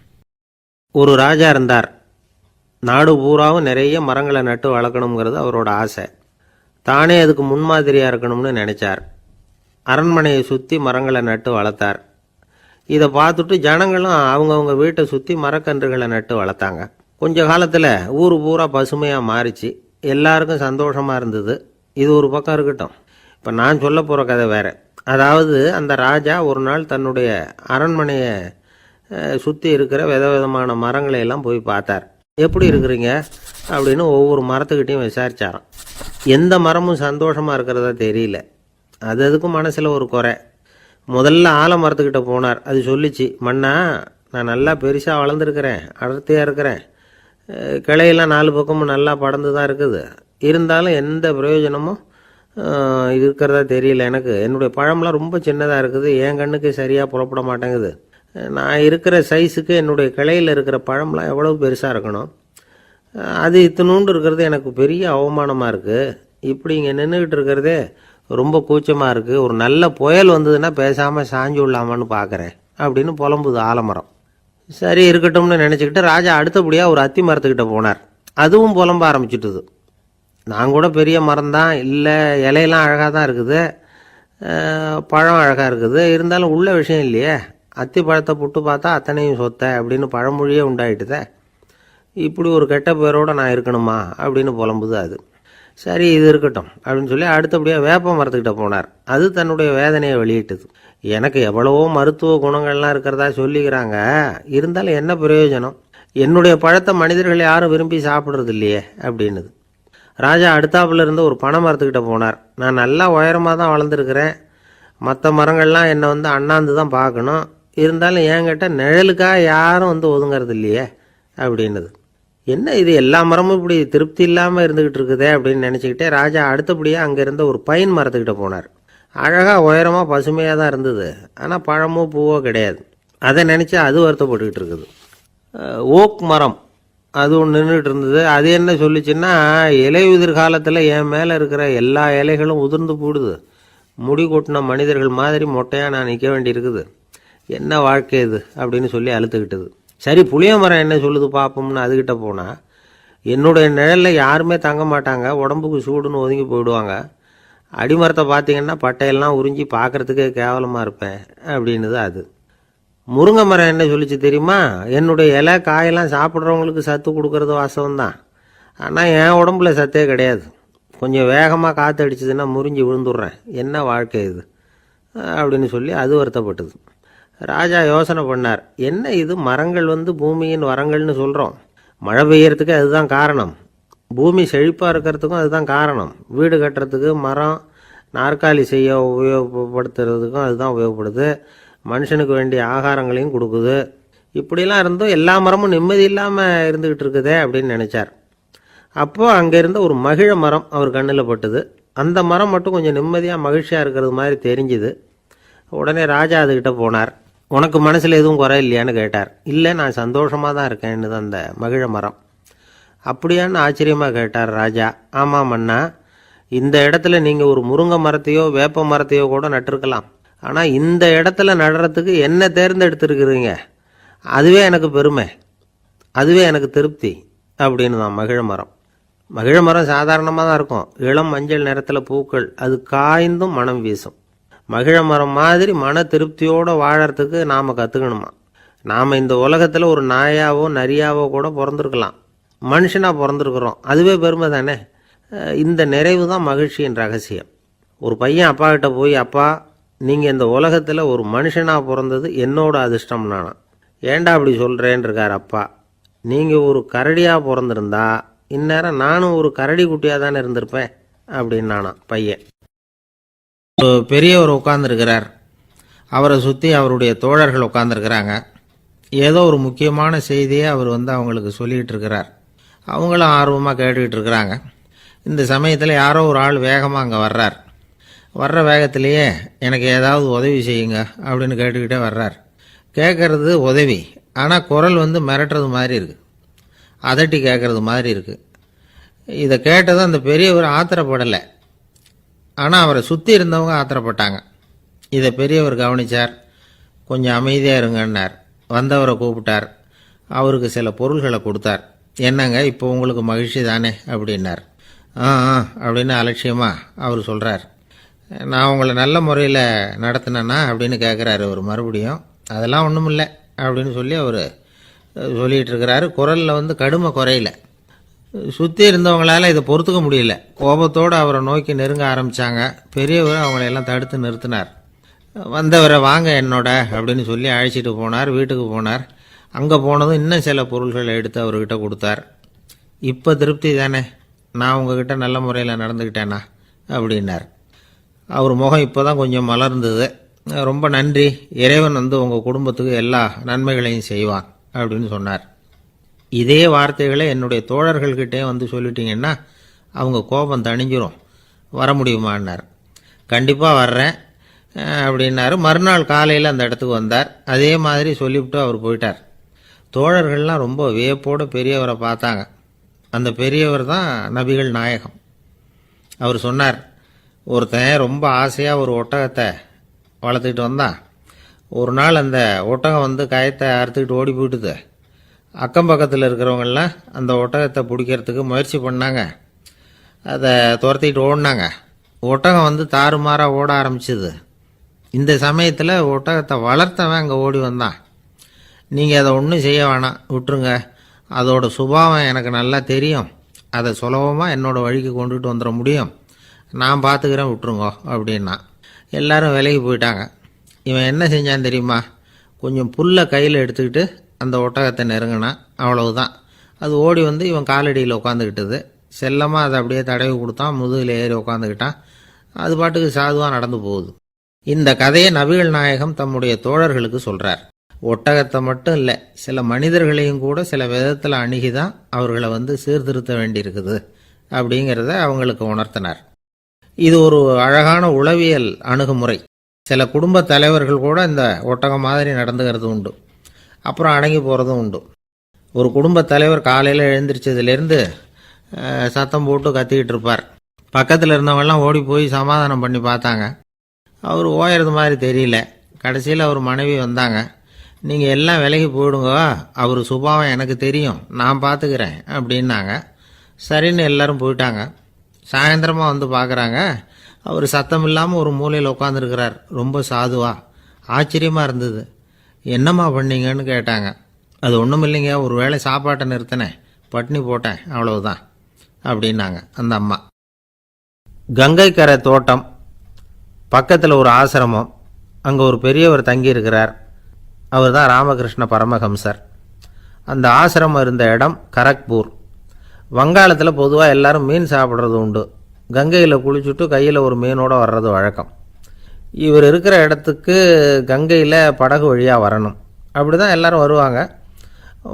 ஒரு ராஜா இருந்தார். நாடு பூராவும் நிறைய மரங்களை நட்டு வளர்க்கணுங்கிறது அவரோட ஆசை. தானே அதுக்கு முன்மாதிரியாக இருக்கணும்னு நினைச்சார். அரண்மனையை சுற்றி மரங்களை நட்டு வளர்த்தார். இதை பார்த்துட்டு ஜனங்களும் அவங்கவுங்க வீட்டை சுற்றி மரக்கன்றுகளை நட்டு வளர்த்தாங்க. கொஞ்ச காலத்தில் ஊர் பூரா பசுமையாக மாறிச்சு. எல்லாருக்கும் சந்தோஷமாக இருந்தது. இது ஒரு பக்கம் இருக்கட்டும். இப்போ நான் சொல்ல போகிற கதை வேறு. அதாவது அந்த ராஜா ஒரு நாள் தன்னுடைய அரண்மனையை சுற்றி இருக்கிற விதவிதமான மரங்களை எல்லாம் போய் பார்த்தார். எப்படி இருக்கிறீங்க அப்படின்னு ஒவ்வொரு மரத்துக்கிட்டையும் விசாரிச்சாராம். எந்த மரமும் சந்தோஷமாக இருக்கிறதா தெரியல. அதுக்கும் மனசில் ஒரு குறை. முதல்ல ஆலமரத்துக்கிட்ட போனார். அது சொல்லிச்சு, மண்ணா நான் நல்லா பெருசாக வளர்ந்துருக்கிறேன், அடர்த்தியாக இருக்கிறேன், கிளையெல்லாம் 4 பக்கமும் நல்லா படர்ந்து தான் இருக்குது, இருந்தாலும் எந்த பிரயோஜனமும் இருக்கிறதா தெரியல எனக்கு. என்னுடைய பழம்லாம் ரொம்ப சின்னதாக இருக்குது, என் கண்ணுக்கு சரியாக புறப்பட மாட்டேங்குது. நான் இருக்கிற சைஸுக்கு என்னுடைய கிளையில் இருக்கிற பழம்லாம் எவ்வளோ பெருசாக இருக்கணும், அது இத்தினூண்டு இருக்கிறது எனக்கு பெரிய அவமானமாக இருக்குது. இப்படி இங்கே நின்றுக்கிட்டு இருக்கிறதே ரொம்ப கூச்சமாக இருக்குது. ஒரு நல்ல புயல் வந்ததுன்னா பேசாமல் சாஞ்சு விடலாமான்னு பார்க்குறேன் அப்படின்னு புலம்புது ஆலமரம். சரி இருக்கட்டும்னு நினச்சிக்கிட்டு ராஜா அடுத்தபடியாக ஒரு அத்தி மரத்துக்கிட்ட போனார். அதுவும் புலம்ப ஆரம்பிச்சுட்டுது. நான் கூட பெரிய மரம் தான், இல்லை இலையெல்லாம் அழகாக தான் இருக்குது, பழம் அழகாக இருக்குது, இருந்தாலும் உள்ள விஷயம் இல்லையே, அத்தி பழத்தை புட்டு பார்த்தா அத்தனையும் சொத்தை அப்படின்னு பழமொழியே உண்டாயிட்டுதே. இப்படி ஒரு கெட்ட பேரோடு நான் இருக்கணுமா அப்படின்னு புலம்புது அது. சரி இது இருக்கட்டும் அப்படின்னு சொல்லி அடுத்தபடியாக வேப்ப மரத்துக்கிட்ட போனார். அது தன்னுடைய வேதனையை வெளியிட்டது. எனக்கு எவ்வளவோ மருத்துவ குணங்கள்லாம் இருக்கிறதா சொல்லிக்கிறாங்க, இருந்தாலும் என்ன பிரயோஜனம், என்னுடைய பழத்தை மனிதர்கள் யாரும் விரும்பி சாப்பிட்றது இல்லையே அப்படின்னுது. ராஜா அடுத்தாப்புல இருந்து ஒரு பனை மரத்துக்கிட்ட போனார். நான் நல்லா உயரமாக தான் வளர்ந்துருக்கிறேன், மற்ற மரங்கள்லாம் என்னை அண்ணாந்து தான் பார்க்கணும், இருந்தாலும் என்கிட்ட நிழலுக்காக யாரும் ஒதுங்கிறது இல்லையே அப்படின்னுது. என்ன இது எல்லா மரமும் இப்படி திருப்தி இல்லாமல் இருந்துக்கிட்டு இருக்குதே அப்படின்னு நினச்சிக்கிட்டே ராஜா அடுத்தபடியாக அங்கே இருந்த ஒரு பைன் மரத்துக்கிட்ட போனார். அழகாக உயரமாக பசுமையாக தான் இருந்தது, ஆனால் பழமோ பூவோ கிடையாது. அதை நினச்சி அது வருத்தப்பட்டுக்கிட்டு இருக்குது. ஓக் மரம் அது ஒன்று நின்றுட்டு இருந்தது. அது என்ன சொல்லிச்சுன்னா, இலையுதிர் காலத்தில் என் மேலே இருக்கிற எல்லா இலைகளும் உதிர்ந்து போடுது, முடி கொட்டின மனிதர்கள் மாதிரி மொட்டையாக நான் நிற்க வேண்டியிருக்குது, என்ன வாழ்க்கை இது அப்படின்னு சொல்லி அழுத்துக்கிட்டது. சரி புளிய மரம் என்ன சொல்லுது பார்ப்போம்னு அதுக்கிட்ட போனால், என்னுடைய நிழலில் யாருமே தங்க மாட்டாங்க, உடம்புக்கு சூடுன்னு ஒதுங்கி போயிடுவாங்க, அடிமரத்தை பார்த்தீங்கன்னா பட்டையெல்லாம் உறிஞ்சி பார்க்குறதுக்கே கேவலமாக இருப்பேன் அப்படின்னுது அது. முருங்கை மரம் என்ன சொல்லிச்சு தெரியுமா, என்னுடைய இலை காயெல்லாம் சாப்பிட்றவங்களுக்கு சத்து கொடுக்கறது வாசம்தான், ஆனால் என் உடம்புல சத்தே கிடையாது, கொஞ்சம் வேகமாக காற்று அடிச்சதுன்னா முறிஞ்சி விழுந்துடுறேன், என்ன வாழ்க்கை இது அப்படின்னு சொல்லி அது வருத்தப்பட்டது. ராஜா யோசனை பண்ணார், என்ன இது மரங்கள் பூமியின் வரங்கள்னு சொல்கிறோம், மழை பெய்யறதுக்கு அதுதான் காரணம், பூமி செழிப்பாக இருக்கிறதுக்கும் அதுதான் காரணம், வீடு கட்டுறதுக்கு மரம், நாற்காலி செய்ய உபயோகப்படுத்துறதுக்கும் அதுதான் உபயோகப்படுது, மனுஷனுக்கு வேண்டிய ஆகாரங்களையும் கொடுக்குது, இப்படிலாம் இருந்தும் எல்லா மரமும் நிம்மதி இல்லாமல் இருந்துக்கிட்டு இருக்குதே அப்படின்னு நினச்சார். அப்போது அங்கே இருந்த ஒரு மகிழ மரம் அவர் கண்ணில் பட்டுது. அந்த மரம் மட்டும் கொஞ்சம் நிம்மதியாக மகிழ்ச்சியாக இருக்கிறது மாதிரி தெரிஞ்சுது. உடனே ராஜா அதுக்கிட்ட போனார். உனக்கு மனசில் எதுவும் குறை இல்லையான்னு கேட்டார். இல்லை, நான் சந்தோஷமாக தான் இருக்கேன்னு அந்த மகிழ மரம். அப்படியான்னு ஆச்சரியமாக கேட்டார் ராஜா. ஆமாம் மன்னா, இந்த இடத்துல நீங்கள் ஒரு முருங்கை மரத்தையோ வேப்ப மரத்தையோ கூட நட்டிருக்கலாம். ஆனால் இந்த இடத்துல நடுறதுக்கு என்ன தேர்ந்தெடுத்துருக்குறீங்க, அதுவே எனக்கு பெருமை, அதுவே எனக்கு திருப்தி அப்படின்னு தான் மகிழ மரம். மகிழ மரம் சாதாரணமாக தான் இருக்கும். இளம் மஞ்சள் நிறத்தில் பூக்கள், அது காய்ந்தும் மனம் வீசும். மகிழ மரம் மாதிரி மன திருப்தியோடு வாழறதுக்கு நாம் கற்றுக்கணுமா. நாம் இந்த உலகத்தில் ஒரு நாயாவோ நரியாவோ கூட பிறந்திருக்கலாம். மனுஷனாக பிறந்திருக்கிறோம், அதுவே பெருமை தானே. இந்த நிறைவு தான் மகிழ்ச்சியின் ரகசியம். ஒரு பையன் அப்பா கிட்ட போய், அப்பா நீங்கள் இந்த உலகத்தில் ஒரு மனுஷனாக பிறந்தது என்னோட அதிர்ஷ்டம் நானா. ஏண்டா அப்படி சொல்கிறேன்னு இருக்கார் அப்பா. நீங்கள் ஒரு கரடியாக பிறந்திருந்தா இந்நேரம் நானும் ஒரு கரடி குட்டியாக தானே இருந்திருப்பேன் அப்படின்னு நானா பையன். ஒரு பெரியவர் உட்காந்துருக்கிறார். அவரை சுற்றி அவருடைய தோழர்கள் உட்காந்துருக்கிறாங்க. ஏதோ ஒரு முக்கியமான செய்தியை அவர் அவங்களுக்கு சொல்லிகிட்டு இருக்கிறார். அவங்களும் ஆர்வமாக கேட்டுக்கிட்டு இருக்கிறாங்க. இந்த சமயத்தில் யாரோ ஒரு ஆள் வேகமாக அங்கே வர்றார். வர்ற வேகத்திலேயே எனக்கு ஏதாவது உதவி செய்யுங்க அப்படின்னு கேட்டுக்கிட்டே வர்றார். கேட்குறது உதவி, ஆனால் குரல் மிரட்டுறது மாதிரி இருக்குது, அதட்டி கேட்குறது மாதிரி இருக்குது. இதை கேட்டதும் அந்த பெரியவர் ஆத்திரப்படலை, ஆனால் அவரை சுற்றி இருந்தவங்க ஆத்திரப்பட்டாங்க. இதை பெரியவர் கவனித்தார். கொஞ்சம் அமைதியாக இருங்கன்னார். வந்தவரை கூப்பிட்டார். அவருக்கு சில பொருள்களை கொடுத்தார். என்னங்க, இப்போ உங்களுக்கு மகிழ்ச்சி தானே அப்படின்னார். ஆ அப்படின்னு அலட்சியமாக அவர் சொல்கிறார். நான் உங்களை நல்ல முறையில் நடத்தினேன்னா அப்படின்னு கேட்குறாரு அவர் மறுபடியும். அதெல்லாம் ஒன்றும் இல்லை அப்படின்னு சொல்லி அவர் சொல்லிகிட்டு இருக்கிறாரு. குரலில் கடுமை குறையில. சுற்றி இருந்தவங்களால இதை பொறுத்துக்க முடியல. கோபத்தோடு அவரை நோக்கி நெருங்க ஆரம்பித்தாங்க. பெரியவர் அவங்களையெல்லாம் தடுத்து நிறுத்தினார். வந்தவரை வாங்க என்னோட அப்படின்னு சொல்லி அழைச்சிட்டு போனார். வீட்டுக்கு போனார். அங்கே போனதும் இன்னும் சில பொருள்களை எடுத்து அவர்கிட்ட கொடுத்தார். இப்போ திருப்தி தானே, நான் உங்ககிட்ட நல்ல முறையில் நடந்துக்கிட்டேனா அப்படின்னார். அவர் முகம் இப்போ தான் கொஞ்சம் மலர்ந்தது. ரொம்ப நன்றி, இறைவன் உங்கள் குடும்பத்துக்கு எல்லா நன்மைகளையும் செய்வான் அப்படின்னு சொன்னார். இதே வார்த்தைகளை என்னுடைய தோழர்கள்கிட்டே சொல்லிட்டீங்கன்னா அவங்க கோபம் தணிஞ்சிரும், வர முடியுமான்னார். கண்டிப்பாக வர்றேன் அப்படின்னாரு. மறுநாள் காலையில் அந்த இடத்துக்கு வந்தார். அதே மாதிரி சொல்லிவிட்டு அவர் போயிட்டார். தோழர்கள்லாம் ரொம்ப வியப்போடு பெரியவரை பார்த்தாங்க. அந்த பெரியவர் தான் நபிகள் நாயகம். அவர் சொன்னார், ஒருத்தன் ரொம்ப ஆசையாக ஒரு ஒட்டகத்தை வளர்த்துக்கிட்டு வந்தான். ஒரு நாள் அந்த ஒட்டகம் கயத்தை அறுத்துக்கிட்டு ஓடி போயிட்டுது. அக்கம் பக்கத்தில் இருக்கிறவங்கெல்லாம் அந்த ஒட்டகத்தை பிடிக்கிறதுக்கு முயற்சி பண்ணாங்க. அதை துரத்திக்கிட்டு ஓடினாங்க. ஒட்டகம் தாறுமாறாக ஓட ஆரம்பிச்சிது. இந்த சமயத்தில் ஒட்டகத்தை வளர்த்தவன் அங்கே ஓடி வந்தான். நீங்கள் அதை ஒன்றும் செய்ய வேணாம், விட்டுருங்க, அதோட சுபாவம் எனக்கு நல்லா தெரியும், அதை சுலபமாக என்னோடய வழிக்கு கொண்டுட்டு வந்துட முடியும், நான் பார்த்துக்கிறேன், விட்டுருங்கோ அப்படின்னா. எல்லாரும் விலகி போயிட்டாங்க. இவன் என்ன செஞ்சான் தெரியுமா? கொஞ்சம் புல்லை கையில் எடுத்துக்கிட்டு அந்த ஒட்டகத்தை நெருங்கினான். அவ்வளவுதான். அது ஓடி இவன் காலடியில் உட்காந்துக்கிட்டது. செல்லமாக அதை அப்படியே தடவி கொடுத்தான். முதுகில் ஏறி உட்காந்துக்கிட்டான். அது பாட்டுக்கு சாதுவாக நடந்து போகுது. இந்த கதையை நபிகள் நாயகம் தம்முடைய தோழர்களுக்கு சொல்கிறார். ஒட்டகத்தை மட்டும் இல்லை, சில மனிதர்களையும் கூட சில விதத்தில் அணுகி தான் அவர்களை சீர்திருத்த வேண்டியிருக்குது அப்படிங்கிறத அவங்களுக்கு உணர்த்தினார். இது ஒரு அழகான உளவியல் அணுகுமுறை. சில குடும்ப தலைவர்கள் கூட இந்த ஒட்டகம் மாதிரி நடந்துக்கிறது உண்டு, அப்புறம் அடங்கி போகிறதும் உண்டு. ஒரு குடும்ப தலைவர் காலையில் எழுந்திரிச்சதுலேருந்து சத்தம் போட்டு கத்திக்கிட்டு இருப்பார். பக்கத்தில் இருந்தவங்கெல்லாம் ஓடி போய் சமாதானம் பண்ணி பார்த்தாங்க. அவர் ஓயறது மாதிரி தெரியல. கடைசியில் அவர் மனைவி வந்தாங்க. நீங்கள் எல்லாம் விலகி போயிடுங்க, அவர் சுபாவம் எனக்கு தெரியும், நான் பார்த்துக்கிறேன் அப்படின்னாங்க. சரின்னு எல்லாரும் போயிட்டாங்க. சாயந்தரமாக பார்க்குறாங்க, அவர் சத்தம் இல்லாமல் ஒரு மூலையில் உட்காந்துருக்கிறார். ரொம்ப சாதுவா. ஆச்சரியமாக இருந்தது. என்னம்மா பண்ணீங்கன்னு கேட்டாங்க. அது ஒன்றும் இல்லைங்க, ஒரு வேளை சாப்பாட்டை நிறுத்தினேன், பட்னி போட்டேன், அவ்வளவுதான் அப்படின்னாங்க அந்த அம்மா. கங்கை கரை தோட்டம் பக்கத்தில் ஒரு ஆசிரமம். அங்கே ஒரு பெரியவர் தங்கியிருக்கிறார். அவர் தான் ராமகிருஷ்ண பரமஹம்சர். அந்த ஆசிரமம் இருந்த இடம் கரக்பூர். வங்காளத்தில் பொதுவாக எல்லாரும் மீன் சாப்பிட்றது உண்டு. கங்கையில் குளிச்சுட்டு கையில் ஒரு மீனோடு வர்றது வழக்கம். இவர் இருக்கிற இடத்துக்கு கங்கையில் படகு வழியாக வரணும். அப்படி தான் எல்லோரும் வருவாங்க.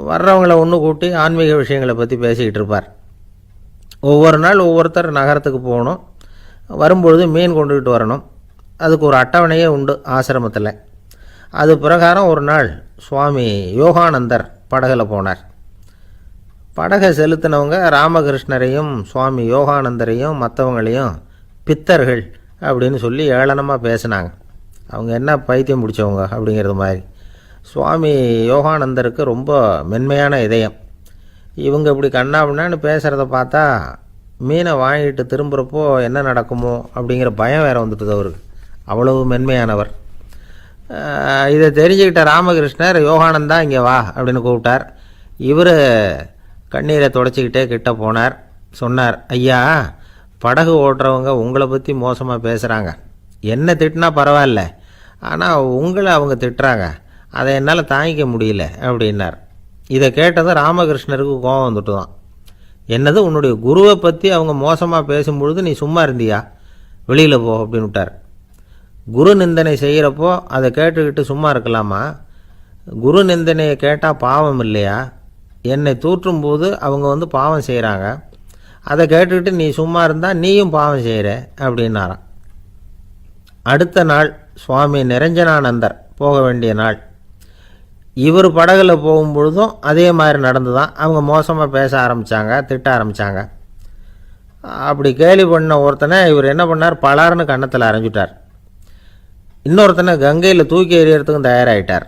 வர்றவங்கள ஒன்று கூட்டி ஆன்மீக விஷயங்களை பற்றி பேசிக்கிட்டு இருப்பார். ஒவ்வொரு நாள் ஒவ்வொருத்தர் நகரத்துக்கு போகணும், வரும்பொழுது மீன் கொண்டுக்கிட்டு வரணும். அதுக்கு ஒரு அட்டவணையே உண்டு ஆசிரமத்தில். அது பிரகாரம் ஒரு நாள் சுவாமி யோகானந்தர் படகில் போனார். படகை செலுத்தினவங்க ராமகிருஷ்ணரையும் சுவாமி யோகானந்தரையும் மற்றவங்களையும் பித்தர்கள் அப்படின்னு சொல்லி ஏளனமாக பேசினாங்க. அவங்க என்ன பைத்தியம் பிடிச்சவங்க அப்படிங்கிறது மாதிரி. சுவாமி யோகானந்தருக்கு ரொம்ப மென்மையான இதயம். இவங்க இப்படி கண்ணாபின்னான்னு பேசுகிறத பார்த்தா மீனை வாங்கிட்டு திரும்புகிறப்போ என்ன நடக்குமோ அப்படிங்கிற பயம் வேறு வந்துட்டுது அவருக்கு. அவ்வளவு மென்மையானவர். இதை தெரிஞ்சுக்கிட்ட ராமகிருஷ்ணர், யோகானந்தா இங்கே வா அப்படின்னு கூப்பிட்டார். இவர் கண்ணீரை தொடச்சிக்கிட்டே கிட்ட போனார். சொன்னார், ஐயா, படகு ஓட்டுறவங்க உங்களை பற்றி மோசமாக பேசுகிறாங்க. என்ன திட்டினா பரவாயில்ல, ஆனால் உங்களை அவங்க திட்டுறாங்க, அதை என்னால் தாங்கிக்க முடியல அப்படின்னார். இதை கேட்டதும் ராமகிருஷ்ணருக்கு கோபம் வந்துட்டு தான். என்னது, உன்னுடைய குருவை பற்றி அவங்க மோசமாக பேசும்பொழுது நீ சும்மா இருந்தியா? வெளியில் போ அப்படின்னு விட்டார். குரு நிந்தனை செய்கிறப்போ அதை கேட்டுக்கிட்டு சும்மா இருக்கலாமா? குரு நிந்தனையை கேட்டால் பாவம் இல்லையா? என்னை தூற்றும் போது அவங்க பாவம் செய்கிறாங்க, அதை கேட்டுக்கிட்டு நீ சும்மா இருந்தால் நீயும் பாவம் செய்கிற அப்படின்னாராம். அடுத்த நாள் சுவாமி நிரஞ்சனானந்தர் போக வேண்டிய நாள். இவர் படகுல போகும்பொழுதும் அதே மாதிரி நடந்து தான். அவங்க மோசமாக பேச ஆரம்பித்தாங்க, திட்ட ஆரம்பித்தாங்க. அப்படி கேலி பண்ண ஒருத்தனை இவர் என்ன பண்ணார், பலார்னு கன்னத்தில் அரைஞ்சிட்டார். இன்னொருத்தனை கங்கையில் தூக்கி எறியறதுக்கும் தயாராகிட்டார்.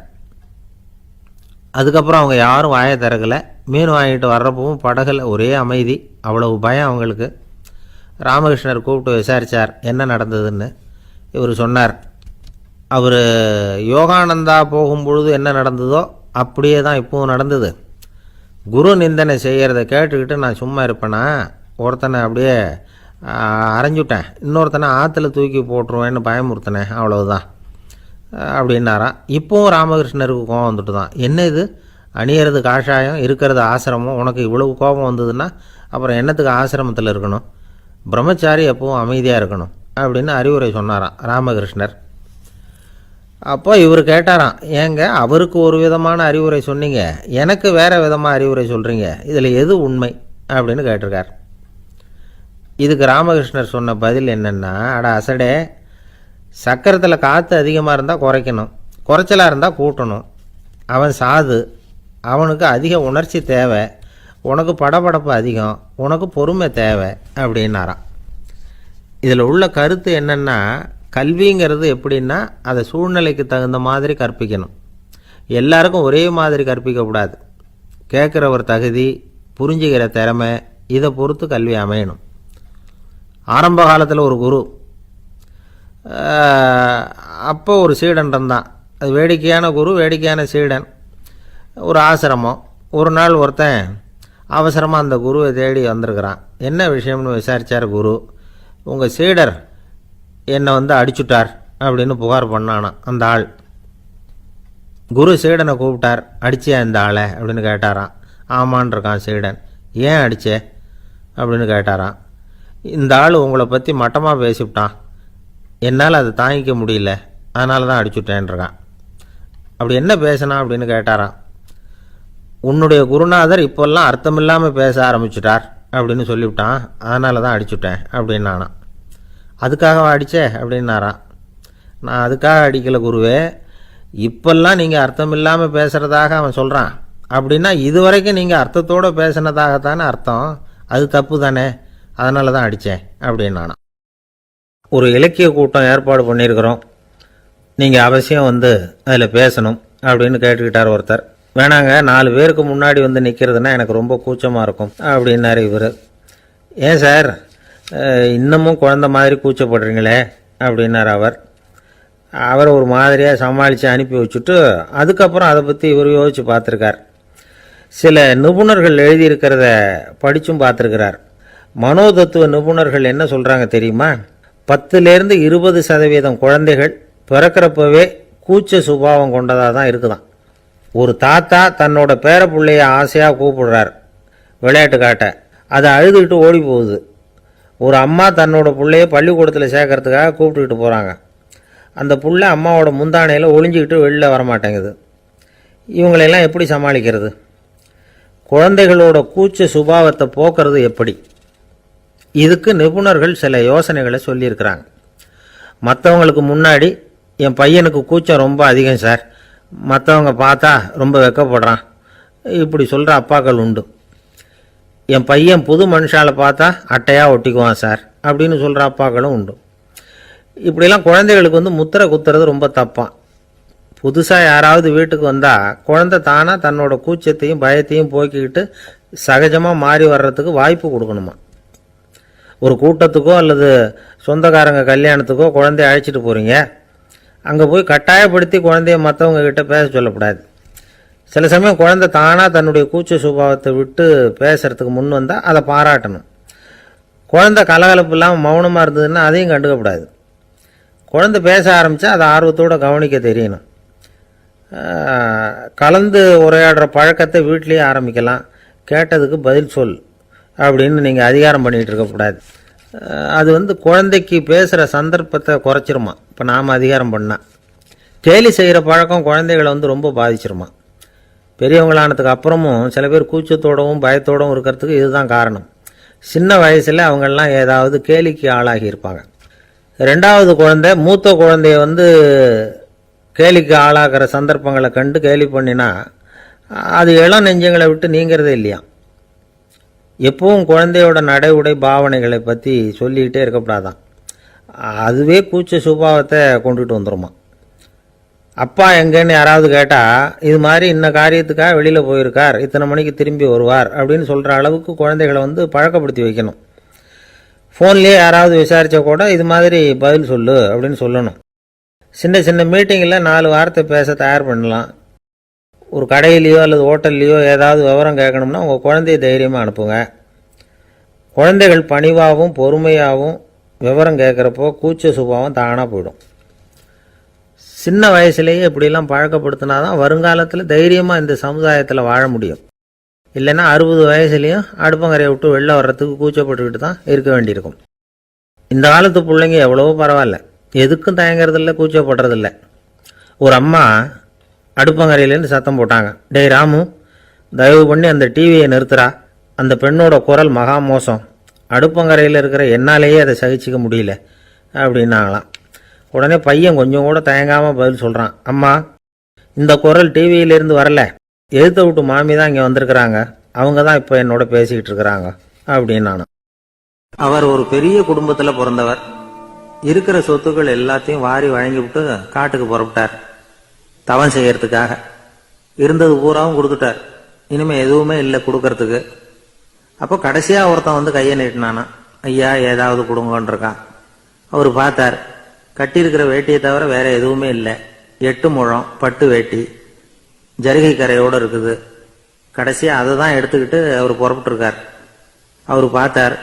அதுக்கப்புறம் அவங்க யாரும் வாயை திறக்கலை. மீன் வாங்கிட்டு வர்றப்பவும் படகுல ஒரே அமைதி. அவ்வளவு பயம் அவங்களுக்கு. ராமகிருஷ்ணர் கூப்பிட்டு விசாரித்தார் என்ன நடந்ததுன்னு. இவர் சொன்னார், அவர் யோகானந்தா போகும்பொழுது என்ன நடந்ததோ அப்படியே தான் இப்போவும் நடந்தது. குரு நிந்தனை செய்கிறத கேட்டுக்கிட்டு நான் சும்மா இருப்பேனா? ஒருத்தனை அப்படியே அரைஞ்சுட்டேன், இன்னொருத்தனை ஆற்றுல தூக்கி போட்டுருவேன்னு பயமுறுத்தினேன், அவ்வளவுதான் அப்படின்னாராம். இப்போவும் ராமகிருஷ்ணருக்கு கோபம் வந்துட்டு தான். என்ன இது, அணியறது காஷாயம், இருக்கிறது ஆசிரமம், உனக்கு இவ்வளவு கோபம் வந்ததுன்னா அப்புறம் என்னத்துக்கு ஆசிரமத்தில் இருக்கணும்? பிரம்மச்சாரி எப்பவும் அமைதியாக இருக்கணும் அப்படின்னு அறிவுரை சொன்னாராம் ராமகிருஷ்ணர். அப்போ இவர் கேட்டாராம், ஏங்க அவருக்கு ஒரு விதமான அறிவுரை சொன்னீங்க, எனக்கு வேறு விதமாக அறிவுரை சொல்கிறீங்க, இதில் எது உண்மை அப்படின்னு கேட்டிருக்கார். இதுக்கு ராமகிருஷ்ணர் சொன்ன பதில் என்னென்னா, அட அசடே, சக்கரத்தில் காற்று அதிகமாக இருந்தால் குறைக்கணும், குறைச்சலாக இருந்தால் கூட்டணும். அவன் சாது, அவனுக்கு அதிக உணர்ச்சி தேவை, உனக்கு படபடப்பு அதிகம், உனக்கு பொறுமை தேவை அப்படின்னாராம். இதில் உள்ள கருத்து என்னென்னா, கல்விங்கிறது எப்படின்னா அதை சூழ்நிலைக்கு தகுந்த மாதிரி கற்பிக்கணும். எல்லாருக்கும் ஒரே மாதிரி கற்பிக்கக்கூடாது. கேட்குற ஒரு தகுதி, புரிஞ்சுக்கிற திறமை, இதை பொறுத்து கல்வி அமையணும். ஆரம்ப காலத்தில் ஒரு குரு, அப்போ ஒரு சீடன் இருந்தான். அது வேடிக்கையான குரு, வேடிக்கையான சீடன். ஒரு ஆசிரமம். ஒரு நாள் ஒருத்தன் அவசரமாக அந்த குருவை தேடி வந்திருக்கிறான். என்ன விஷயம்னு விசாரித்தார் குரு. உங்கள் சீடர் என்னை அடிச்சுட்டார் அப்படின்னு புகார் பண்ணானான் அந்த ஆள். குரு சீடனை கூப்பிட்டார். அடிச்சியா இந்த ஆளை அப்படின்னு கேட்டாரான். ஆமான் இருக்கான் சீடன். ஏன் அடிச்சே அப்படின்னு கேட்டாரான். இந்த ஆள் உங்களை பற்றி மட்டமாக பேசிவிட்டான், என்னால் அதை தாங்கிக்க முடியல, அதனால தான் அடிச்சுட்டேன்ருக்கான். அப்படி என்ன பேசினான் அப்படின்னு கேட்டாரான். உன்னுடைய குருநாதர் இப்போல்லாம் அர்த்தமில்லாமல் பேச ஆரம்பிச்சுட்டார் அப்படின்னு சொல்லிவிட்டான், அதனால தான் அடிச்சுட்டேன் அப்படின்னு நானான். அதுக்காக அடித்தே அப்படின்னாரான். நான் அதுக்காக அடிக்கலை குருவே, இப்பெல்லாம் நீங்கள் அர்த்தம் இல்லாமல் பேசுகிறதாக அவன் சொல்கிறான், அப்படின்னா இதுவரைக்கும் நீங்கள் அர்த்தத்தோடு பேசினதாகத்தானே அர்த்தம், அது தப்பு தானே, அதனால தான் அடித்தேன் அப்படின்னு நானான். ஒரு இலக்கிய கூட்டம் ஏற்பாடு பண்ணியிருக்கிறோம், நீங்கள் அவசியம் அதில் பேசணும் அப்படின்னு கேட்டுக்கிட்டார் ஒருத்தர். வேணாங்க, 4 பேருக்கு முன்னாடி நிற்கிறதுனா எனக்கு ரொம்ப கூச்சமாக இருக்கும் அப்படின்னாரு இவர். ஏன் சார் இன்னமும் குழந்த மாதிரி கூச்சப்படுறீங்களே அப்படின்னார் அவர். அவரை ஒரு மாதிரியாக சமாளித்து அனுப்பி வச்சுட்டு அதுக்கப்புறம் அதை பற்றி இவர் யோசித்து பார்த்துருக்கார். சில நிபுணர்கள் எழுதியிருக்கிறத படித்தும் பார்த்துருக்கிறார். மனோதத்துவ நிபுணர்கள் என்ன சொல்கிறாங்க தெரியுமா? 10லேருந்து 20% குழந்தைகள் பிறக்கிறப்பவே கூச்ச சுபாவம் கொண்டதாக தான் இருக்குதான். ஒரு தாத்தா தன்னோட பேர பிள்ளைய ஆசையாக கூப்பிடுறார் விளையாட்டு காட்ட, அதை அழுதுகிட்டு ஓடி போகுது. ஒரு அம்மா தன்னோட பிள்ளைய பள்ளிக்கூடத்தில் சேர்க்கறதுக்காக கூப்பிட்டுக்கிட்டு போகிறாங்க. அந்த புள்ள அம்மாவோட முந்தானையில் ஒளிஞ்சிக்கிட்டு வெளில வரமாட்டேங்குது. இவங்களெல்லாம் எப்படி சமாளிக்கிறது? குழந்தைகளோட கூச்ச சுபாவத்தை போக்குறது எப்படி? இதுக்கு நிபுணர்கள் சில யோசனைகளை சொல்லியிருக்கிறாங்க. மற்றவங்களுக்கு முன்னாடி என் பையனுக்கு கூச்சம் ரொம்ப அதிகம் சார், மற்றவங்க பார்த்தா ரொம்ப வெக்கப்படுறான், இப்படி சொல்கிற அப்பாக்கள் உண்டு. என் பையன் புது மனுஷாலை பார்த்தா அட்டையாக ஒட்டிக்குவான் சார் அப்படின்னு சொல்கிற அப்பாக்களும் உண்டு. இப்படிலாம் குழந்தைகளுக்கு முத்திரை குத்துறது ரொம்ப தப்பான். புதுசாக யாராவது வீட்டுக்கு வந்தால் குழந்தை தானாக தன்னோட கூச்சத்தையும் பயத்தையும் போக்கிக்கிட்டு சகஜமாக மாறி வர்றதுக்கு வாய்ப்பு கொடுக்கணுமா. ஒரு கூட்டத்துக்கோ அல்லது சொந்தக்காரங்க கல்யாணத்துக்கோ குழந்தைய அழைச்சிட்டு போகிறீங்க, அங்கே போய் கட்டாயப்படுத்தி குழந்தைய மற்றவங்க கிட்ட பேச சொல்லக்கூடாது. சில சமயம் குழந்தை தானாக தன்னுடைய கூச்ச சுபாவத்தை விட்டு பேசுறதுக்கு முன் வந்தால் அதை பாராட்டணும். குழந்தை கலகலப்பு இல்லாமல் மௌனமாக இருந்ததுன்னா அதையும் கண்டுக்கக்கூடாது. குழந்தை பேச ஆரம்பித்தா அதை ஆர்வத்தோடு கவனிக்க தெரியணும். கலந்து உரையாடுற பழக்கத்தை வீட்லேயே ஆரம்பிக்கலாம். கேட்டதுக்கு பதில் சொல் அப்படின்னு நீங்கள் அதிகாரம் பண்ணிகிட்டு இருக்கக்கூடாது. அது குழந்தைக்கு பேசுகிற சந்தர்ப்பத்தை குறைச்சிருமா. இப்போ நாம் அதிகாரம் பண்ணால் கேலி செய்கிற பழக்கம் குழந்தைகளை ரொம்ப பாதிச்சிருமா. பெரியவங்களானதுக்கு அப்புறமும் சில பேர் கூச்சத்தோடவும் பயத்தோடவும் இருக்கிறதுக்கு இதுதான் காரணம். சின்ன வயசில் அவங்கெல்லாம் ஏதாவது கேலிக்கு ஆளாகி இருப்பாங்க. ரெண்டாவது குழந்தை மூத்த குழந்தைய கேலிக்கு ஆளாகிற சந்தர்ப்பங்களை கண்டு கேலி பண்ணினா அது இளம் நெஞ்சங்களை விட்டு நீங்கிறதே இல்லையா. எப்பவும் குழந்தையோட நடை உடை பாவனைகளை பற்றி சொல்லிக்கிட்டே இருக்கக்கூடாதான். அதுவே கூச்ச சுபாவத்தை கொண்டுட்டு வந்துடுமா. அப்பா எங்கேன்னு யாராவது கேட்டால் இது மாதிரி இன்ன காரியத்துக்காக வெளியில் போயிருக்கார், இத்தனை மணிக்கு திரும்பி வருவார் அப்படின்னு சொல்கிற அளவுக்கு குழந்தைகளை பழக்கப்படுத்தி வைக்கணும். ஃபோன்லேயே யாராவது விசாரித்தா கூட இது மாதிரி பதில் சொல்லு அப்படின்னு சொல்லணும். சின்ன சின்ன மீட்டிங்கில் 4 வார்த்தை பேச தயார் பண்ணலாம். ஒரு கடையிலையோ அல்லது ஹோட்டல்லையோ ஏதாவது விவரம் கேட்கணும்னா உங்கள் குழந்தைய தைரியமாக அனுப்புங்க. குழந்தைகள் பணிவாகவும் பொறுமையாகவும் விவரம் கேட்குறப்போ கூச்ச சுபாவம் தானாக போயிடும். சின்ன வயசுலேயே இப்படிலாம் பழக்கப்படுத்தினா தான் வருங்காலத்தில் தைரியமாக இந்த சமுதாயத்தில் வாழ முடியும். இல்லைன்னா 60 வயசுலேயும் அடுப்பங்கரையை விட்டு வெளில வர்றதுக்கு கூச்சப்பட்டுக்கிட்டு தான் இருக்க வேண்டியிருக்கும். இந்த காலத்து பிள்ளைங்க எவ்வளவோ பரவாயில்ல, எதுக்கும் தயங்குறதில்ல, கூச்சப்படுறதில்ல. ஒரு அம்மா அடுப்பங்கரையிலேருந்து சத்தம் போட்டாங்க, டேய் ராமு, தயவு பண்ணி அந்த டிவியை நிறுத்துறா, அந்த பெண்ணோட குரல் மகா மோசம், அடுப்பங்கரையில் இருக்கிற என்னாலேயே அதை சகிச்சிக்க முடியல அப்படின்னாங்களாம். உடனே பையன் கொஞ்சம் கூட தயங்காமல் பதில் சொல்கிறான், அம்மா இந்த குரல் டிவியிலேருந்து வரல, எழுத்த விட்டு மாமி தான் இங்கே வந்திருக்கிறாங்க, அவங்க தான் இப்போ என்னோட பேசிக்கிட்டு இருக்கிறாங்க அப்படின்னு நான். அவர் ஒரு பெரிய குடும்பத்தில் பிறந்தவர். இருக்கிற சொத்துக்கள் எல்லாத்தையும் வாரி வழங்கிவிட்டு காட்டுக்கு புறப்பட்டார் தவம் செய்யறதுக்காக. இருந்தது பூராவும் கொடுத்துட்டார், இனிமே எதுவுமே இல்லை கொடுக்கறதுக்கு. அப்போ கடைசியாக ஒருத்தன் கையை நீட்டினானா, ஐயா ஏதாவது கொடுங்கன்னு இருக்கான். அவர் பார்த்தார், கட்டியிருக்கிற வேட்டியை தவிர வேற எதுவுமே இல்லை, 8 முழம் பட்டு வேட்டி ஜரிகை கரையோடு இருக்குது. கடைசியாக அதை தான் எடுத்துக்கிட்டு அவர் புறப்பட்டுருக்கார். அவர் பார்த்தார்,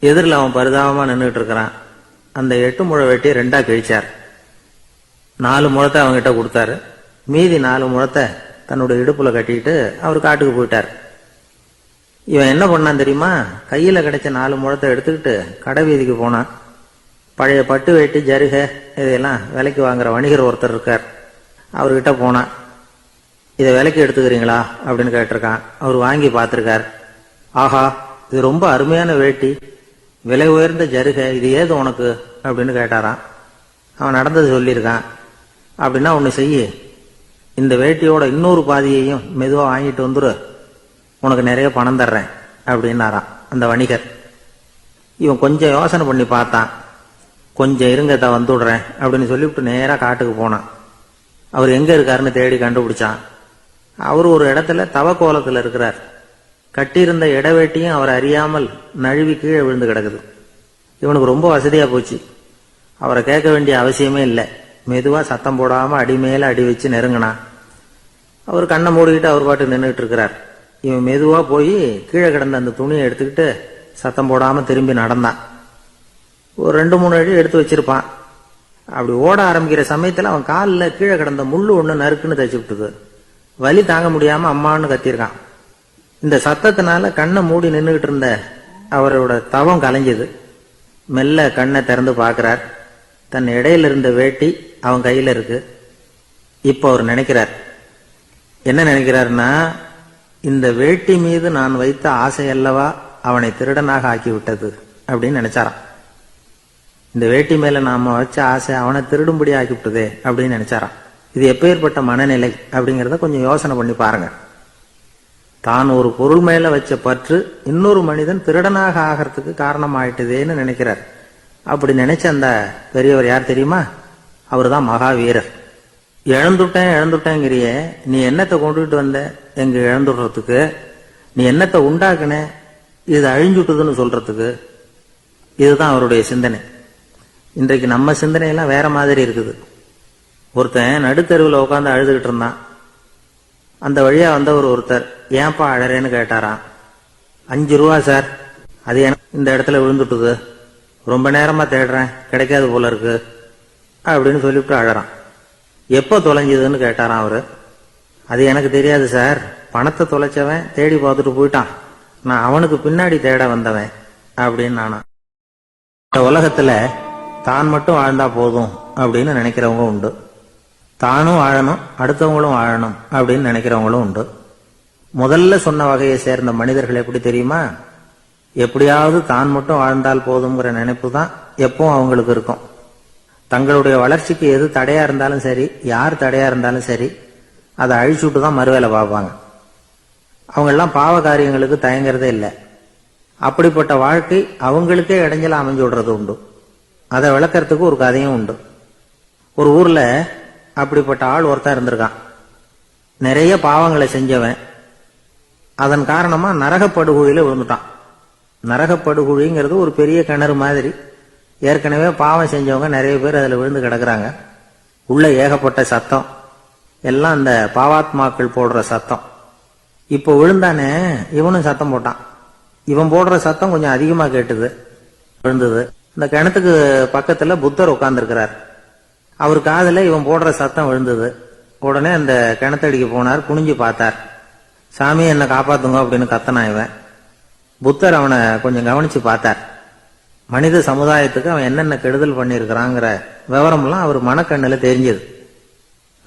எதிரில் அவன் பரிதாபமாக நின்றுட்டு இருக்கிறான். அந்த 8 முழ வெட்டியை 2ஆக கிழிச்சார். 4 முழத்தை அவங்ககிட்ட கொடுத்தாரு. மீதி 4 முழத்தை தன்னுடைய இடுப்புல கட்டிக்கிட்டு அவர் காட்டுக்கு போயிட்டார். இவன் என்ன பண்ணான் தெரியுமா, கையில் கிடைச்ச 4 முழத்தை எடுத்துக்கிட்டு கடை வீதிக்கு போனான். பழைய பட்டு வேட்டி ஜருகை இதையெல்லாம் விலைக்கு வாங்குற வணிகர் ஒருத்தர் இருக்கார், அவர்கிட்ட போனான். இதை விலைக்கு எடுத்துக்கிறீங்களா அப்படின்னு கேட்டிருக்கான். அவர் வாங்கி பார்த்துருக்கார். ஆஹா, இது ரொம்ப அருமையான வேட்டி, விலை உயர்ந்த ஜருகை, இது ஏது உனக்கு அப்படின்னு கேட்டாரான். அவன் நடந்தது சொல்லியிருக்கான். அப்படின்னா ஒன்று செய்ய, இந்த வேட்டியோட இன்னொரு பாதியையும் மெதுவாக வாங்கிட்டு வந்துரு, உனக்கு நிறைய பணம் தர்றேன் அப்படின்னாரான் அந்த வணிகர். இவன் கொஞ்சம் யோசனை பண்ணி பார்த்தான். கொஞ்சம் இருங்க, வந்து விடுறேன் அப்படின்னு சொல்லிவிட்டு நேராக காட்டுக்கு போனான். அவர் எங்கே இருக்காருன்னு தேடி கண்டுபிடிச்சான். அவர் ஒரு இடத்துல தவக்கோலத்தில் இருக்கிறார். கட்டியிருந்த இடவேட்டியும் அவர் அறியாமல் நழுவி கீழே விழுந்து கிடக்குது. இவனுக்கு ரொம்ப வசதியாக போச்சு. அவரை கேட்க வேண்டிய அவசியமே இல்லை. மெதுவாக சத்தம் போடாமல் அடி மேலே அடி வச்சு நெருங்கினான். அவர் கண்ணை மூடிக்கிட்டு அவர் பாட்டு நின்றுட்டு இருக்கிறார். இவன் மெதுவாக போய் கீழே கிடந்த அந்த துணியை எடுத்துக்கிட்டு சத்தம் போடாமல் திரும்பி நடந்தான். ஒரு 2-3 அடி எடுத்து வச்சிருப்பான். அப்படி ஓட ஆரம்பிக்கிற சமயத்தில் அவன் காலில் கீழே கிடந்த முள்ளு ஒன்று நறுக்குன்னு தைச்சு விட்டுது. வலி தாங்க முடியாமல் அம்மான்னு கத்திருக்கான். இந்த சத்தத்தினால கண்ணை மூடி நின்றுகிட்டு இருந்த அவரோட தவம் கலைஞ்சது. மெல்ல கண்ணை திறந்து பார்க்கிறார். தன் இடையில இருந்த வேட்டி அவன் கையில் இருக்கு. இப்போ அவர் நினைக்கிறார், என்ன நினைக்கிறாருன்னா, இந்த வேட்டி மீது நான் வைத்த ஆசை அல்லவா அவனை திருடனாக ஆக்கிவிட்டது அப்படின்னு நினைச்சாராம். இந்த வேட்டி மேல நாம வச்ச ஆசை அவனை திருடும்படி ஆக்கிவிட்டதே அப்படின்னு நினைச்சாராம். இது எப்பேற்பட்ட மனநிலை அப்படிங்கிறத கொஞ்சம் யோசனை பண்ணி பாருங்க. தான் ஒரு பொருள் மேல வச்ச பற்று இன்னொரு மனிதன் திருடனாக ஆகிறதுக்கு காரணம் ஆயிட்டுதேன்னு நினைக்கிறார். அப்படி நினைச்ச அந்த பெரியவர் யார் தெரியுமா? அவர் தான் மகாவீரர். இழந்துட்டேங்கிறியே, நீ என்னத்தை கொண்டுகிட்டு வந்த எங்க இழந்துடுறதுக்கு? நீ என்னத்தை உண்டாக்குன இது அழிஞ்சுட்டுதுன்னு சொல்றதுக்கு? இதுதான் அவருடைய சிந்தனை. இன்றைக்கு நம்ம சிந்தனையெல்லாம் வேற மாதிரி இருக்குது. ஒருத்தன் நடுத்தருவில் உட்காந்து அழுதுகிட்டு இருந்தான். அந்த வழியா வந்தவர் ஒருத்தர், ஏன்பா அழறேன்னு கேட்டாராம். 5 ரூபா சார், அது எனக்கு இந்த இடத்துல விழுந்துட்டுது, ரொம்ப நேரமா தேடுறேன், கிடைக்காது போல இருக்கு அப்படின்னு சொல்லிவிட்டு அழறான். எப்போ தொலைஞ்சதுன்னு கேட்டாராம் அவரு. அது எனக்கு தெரியாது சார், பணத்தை தொலைச்சவன் தேடி பார்த்துட்டு போயிட்டான், நான் அவனுக்கு பின்னாடி தேட வந்தவன் அப்படின்னு நானா. இந்த உலகத்துல தான் மட்டும் வாழ்ந்தா போதும் அப்படின்னு நினைக்கிறவங்க உண்டு. தானும் வாழணும், அடுத்தவங்களும் வாழணும் அப்படின்னு நினைக்கிறவங்களும் உண்டு. முதல்ல சொன்ன வகையை சேர்ந்த மனிதர்கள் எப்படி தெரியுமா? எப்படியாவது தான் மட்டும் வாழ்ந்தால் போதுங்கிற நினைப்பு தான் எப்பவும் அவங்களுக்கு இருக்கும். தங்களுடைய வளர்ச்சிக்கு எது தடையா இருந்தாலும் சரி, யார் தடையா இருந்தாலும் சரி, அதை அழிச்சுட்டு தான் மறுவேலை பார்ப்பாங்க. அவங்கெல்லாம் பாவ காரியங்களுக்கு தயங்குறதே இல்லை. அப்படிப்பட்ட வாழ்க்கை அவங்களுக்கே இடைஞ்சல அமைஞ்சு விடுறது உண்டு. அதை விளக்கறதுக்கு ஒரு கதையும் உண்டு. ஒரு ஊர்ல அப்படிப்பட்ட ஆள் ஒருத்தன் இருந்திருக்கான். நிறைய பாவங்களை செஞ்சவன். அதன் காரணமா நரகப்படுகொழியில விழுந்துட்டான். நரகப்படுகொழிங்கிறது ஒரு பெரிய கிணறு மாதிரி. ஏற்கனவே பாவம் செஞ்சவங்க நிறைய பேர் அதுல விழுந்து கிடக்குறாங்க. உள்ள ஏகப்பட்ட சத்தம், எல்லாம் அந்த பாவாத்மாக்கள் போடுற சத்தம். இப்போ விழுந்தானே, இவனும் சத்தம் போட்டான். இவன் போடுற சத்தம் கொஞ்சம் அதிகமா கேட்டுது, விழுந்தது. இந்த கிணத்துக்கு பக்கத்துல புத்தர் உட்கார்ந்துருக்கிறார். அவர் காதுல இவன் போடுற சத்தம் விழுந்தது. உடனே அந்த கிணத்தடிக்கு போனார், குனிஞ்சு பார்த்தார். சாமி என்னை காப்பாத்துங்க அப்படின்னு கத்தனா இவன். புத்தர் அவனை கொஞ்சம் கவனிச்சு பார்த்தார். மனித சமுதாயத்துக்கு அவன் என்னென்ன கெடுதல் பண்ணியிருக்கிறாங்கிற விவரம்லாம் அவர் மனக்கண்ணுல தெரிஞ்சது.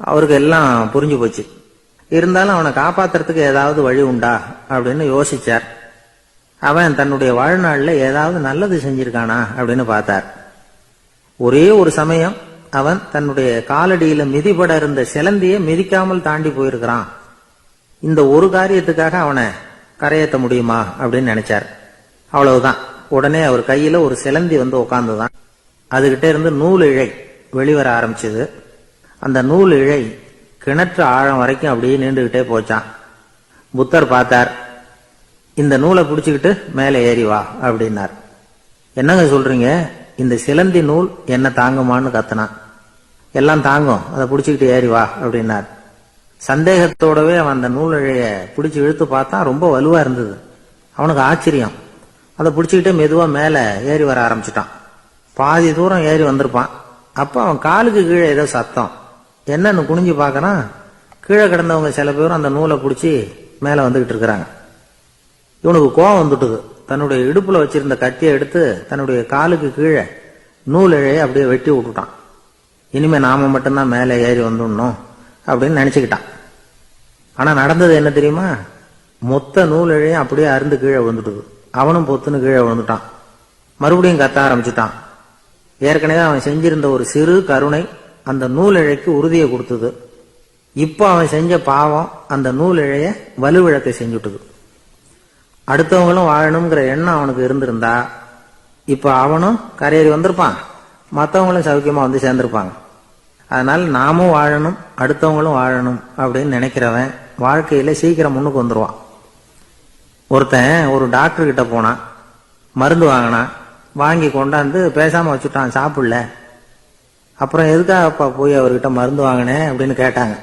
அவருக்கு எல்லாம் புரிஞ்சு போச்சு. இருந்தாலும் அவனை காப்பாத்துறதுக்கு ஏதாவது வழி உண்டா அப்படின்னு யோசிச்சார். அவன் தன்னுடைய வாழ்நாள்ல ஏதாவது நல்லது செஞ்சிருக்கானா அப்படின்னு பார்த்தார். ஒரே ஒரு சமயம் அவன் தன்னுடைய காலடியில மிதிபட இருந்த சிலந்தியை மிதிக்காமல் தாண்டி போயிருக்கிறான். இந்த ஒரு காரியத்துக்காக அவனை கரையேற்ற முடியுமா அப்படின்னு நினைச்சார். அவ்வளவுதான். உடனே அவர் கையில ஒரு சிலந்தி வந்து உட்கார்ந்துதான். அதுகிட்ட இருந்து நூல் இழை வெளிவர ஆரம்பிச்சது. அந்த நூல் இழை கிணற்று ஆழம் வரைக்கும் அப்படியே நீண்டுகிட்டே போச்சான். புத்தர் பார்த்தார். இந்த நூலை பிடிச்சுக்கிட்டு மேலே ஏறி வா அப்படின்னார். என்னங்க சொல்றீங்க, இந்த சிலந்தி நூல் என்ன தாங்குமான்னு கத்தினான். எல்லாம் தாங்கும், அதை பிடிச்சுக்கிட்டு ஏறி வா அப்படின்னார். சந்தேகத்தோடவே அவன் அந்த நூல் இழைய பிடிச்சி இழுத்து பார்த்தான். ரொம்ப வலுவா இருந்தது. அவனுக்கு ஆச்சரியம். அதை பிடிச்சிக்கிட்டே மெதுவா மேல ஏறி வர ஆரம்பிச்சுட்டான். பாதி தூரம் ஏறி வந்திருப்பான். அப்ப அவன் காலுக்கு கீழே ஏதோ சத்தம். என்னன்னு குனிஞ்சு பார்க்கறான். கீழே கிடந்தவங்க சில பேரும் அந்த நூலை பிடிச்சி மேல வந்துகிட்டு இருக்கிறாங்க. இவனுக்கு கோபம் வந்துட்டுது. தன்னுடைய இடுப்புல வச்சிருந்த கத்தியை எடுத்து தன்னுடைய காலுக்கு கீழே நூல் இழையை அப்படியே வெட்டி விட்டுட்டான். இனிமே நாம மட்டும்தான் மேலே ஏறி வந்துடணும் அப்படின்னு நினைச்சுக்கிட்டான். ஆனா நடந்தது என்ன தெரியுமா? மொத்த நூல் இழையும் அப்படியே அருந்து கீழே விழுந்துட்டுது. அவனும் பொத்துன்னு கீழே விழுந்துட்டான். மறுபடியும் கத்த ஆரம்பிச்சுட்டான். ஏற்கனவே அவன் செஞ்சிருந்த ஒரு சிறு கருணை அந்த நூல் இழைக்கு உறுதியை கொடுத்தது. இப்போ அவன் செஞ்ச பாவம் அந்த நூல் இழைய வலுவிழக்க செஞ்சுட்டுது. அடுத்தவங்களும் வாழணுங்கிற எண்ணம் அவனுக்கு இருந்திருந்தா இப்ப அவனும் கரையேறி வந்திருப்பான், மற்றவங்களும் சௌக்கியமா வந்து சேர்ந்திருப்பாங்க. அதனால நாமும் வாழணும், அடுத்தவங்களும் வாழணும் அப்படின்னு நினைக்கிறவன் வாழ்க்கையில சீக்கிரம் முன்னுக்கு வந்துருவான். ஒருத்தன் ஒரு டாக்டர் கிட்ட போனான், மருந்து வாங்கினான். வாங்கி கொண்டாந்து பேசாம வச்சுட்டான், சாப்பிடல. அப்புறம் எதுக்காகப்பா போய் அவர்கிட்ட மருந்து வாங்கினேன் அப்படின்னு கேட்டாங்க.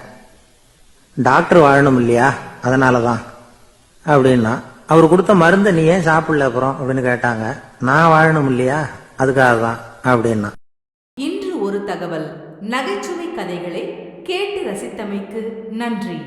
டாக்டர் வாழணும் இல்லையா, அதனாலதான் அப்படின்னா. அவர் கொடுத்த மருந்தை நீ ஏன் சாப்பிடல அப்புறம் அப்படின்னு கேட்டாங்க. நான் வாழணும் இல்லையா, அதுக்காக தான் அப்படின்னா. இன்று ஒரு தகவல். நகைச்சுவை கதைகளை கேட்டு ரசித்தமைக்கு நன்றி.